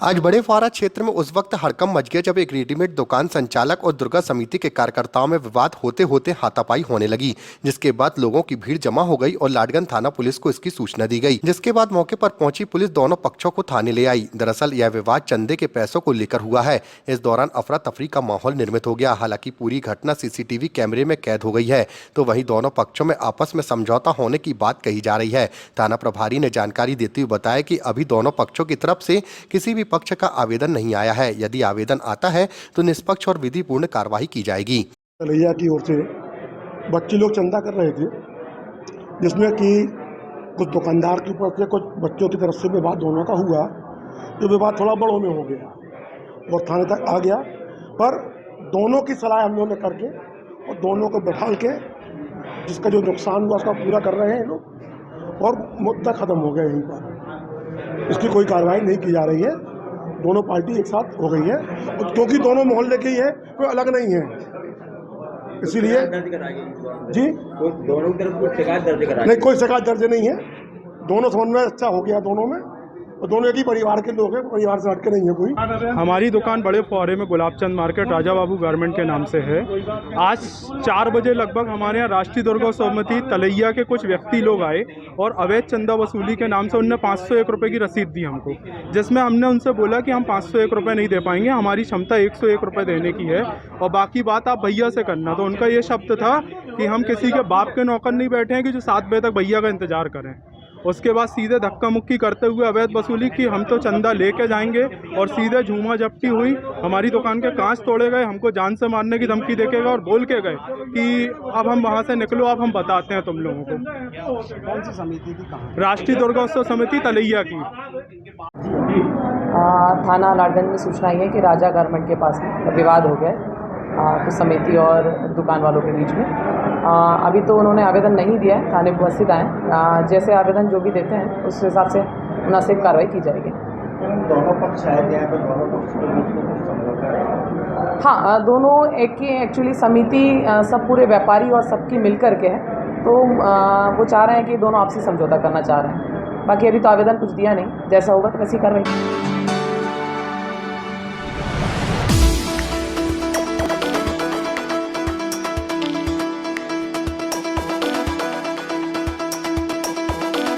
आज बड़े फारा क्षेत्र में उस वक्त हड़कंप मच गया जब एक रेडीमेड दुकान संचालक और दुर्गा समिति के कार्यकर्ताओं में विवाद होते होते हाथापाई होने लगी, जिसके बाद लोगों की भीड़ जमा हो गई और लाडगंज थाना पुलिस को इसकी सूचना दी गई, जिसके बाद मौके पर पहुंची पुलिस दोनों पक्षों को थाने ले आई। दरअसल यह विवाद चंदे के पैसों को लेकर हुआ है। इस दौरान अफरा तफरी का माहौल निर्मित हो गया। हालांकि पूरी घटना सीसीटीवी कैमरे में कैद हो गई है, तो वहीं दोनों पक्षों में आपस में समझौता होने की बात कही जा रही है। थाना प्रभारी ने जानकारी देते हुए बताया कि अभी दोनों पक्षों की तरफ से किसी भी पक्ष का आवेदन नहीं आया है। यदि आवेदन आता है तो निष्पक्ष और विधिपूर्ण कार्रवाई की जाएगी। तलैया की ओर से बच्चे लोग चंदा कर रहे थे, जिसमें कि कुछ दुकानदार के ऊपर से कुछ बच्चों की तरफ से विवाद दोनों का हुआ। जो विवाद थोड़ा बड़ों में हो गया और थाने तक आ गया, पर दोनों की सलाह हम लोगों ने करके और दोनों को बैठा के जिसका जो नुकसान हुआ उसका पूरा कर रहे हैं लोग, और मुद्दा ख़त्म हो गया यहीं पर। इसकी कोई कार्रवाई नहीं की जा रही है। दोनों पार्टी एक साथ हो गई है, क्योंकि दोनों मोहल्ले की है, कोई अलग नहीं है। इसीलिए जी दोनों की तरफ कोई शिकायत दर्ज कराई नहीं, कोई शिकायत दर्ज नहीं है। दोनों समन्वय अच्छा हो गया दोनों में, और दोनों एक ही परिवार के लोग हैं, परिवार से हटके नहीं है कोई। हमारी दुकान बड़े फुहारे में गुलाबचंद मार्केट राजा बाबू गारमेंट के नाम से है। आज 4 बजे लगभग हमारे यहाँ राष्ट्रीय दुर्गा समिति तलैया के कुछ व्यक्ति लोग आए और अवैध चंदा वसूली के नाम से उनने 501 रुपये की रसीद दी हमको, जिसमें हमने उनसे बोला कि हम 501 रुपये नहीं दे पाएंगे, हमारी क्षमता 101 रुपये देने की है और बाकी बात आप भैया से करना। तो उनका ये शब्द था कि हम किसी के बाप के नौकर नहीं बैठे हैं कि जो 7 बजे तक भैया का इंतजार करें। उसके बाद सीधे धक्का मुक्की करते हुए अवैध वसूली की, हम तो चंदा लेके जाएंगे, और सीधे झूमा झपटी हुई। हमारी दुकान के कांच तोड़े गए, हमको जान से मारने की धमकी देके गए और बोल के गए कि अब हम वहां से निकलो, अब हम बताते हैं तुम लोगों को। कौन सी समिति थी, कहाँ? राष्ट्रीय दुर्गा उत्सव समिति तलैया की। थाना लाडगंज में सूचना आई है कि राजा गारमेंट के पास में विवाद हो गया कुछ समिति और दुकान वालों के बीच में। अभी तो उन्होंने आवेदन नहीं दिया है, थाने उपस्थित आए। जैसे आवेदन जो भी देते हैं उस हिसाब से मुनासिब कार्रवाई की जाएगी। दोनों पक्ष आए थे यहाँ पे, दोनों पक्ष के बीच में कुछ समझौता है? हाँ, दोनों एक ही एक्चुअली समिति सब पूरे व्यापारी और सबकी मिल कर के है, तो वो चाह रहे हैं कि दोनों आपसी समझौता करना चाह रहे हैं। बाकी अभी तो आवेदन कुछ दिया नहीं, जैसा होगा तो वैसी कार्रवाई।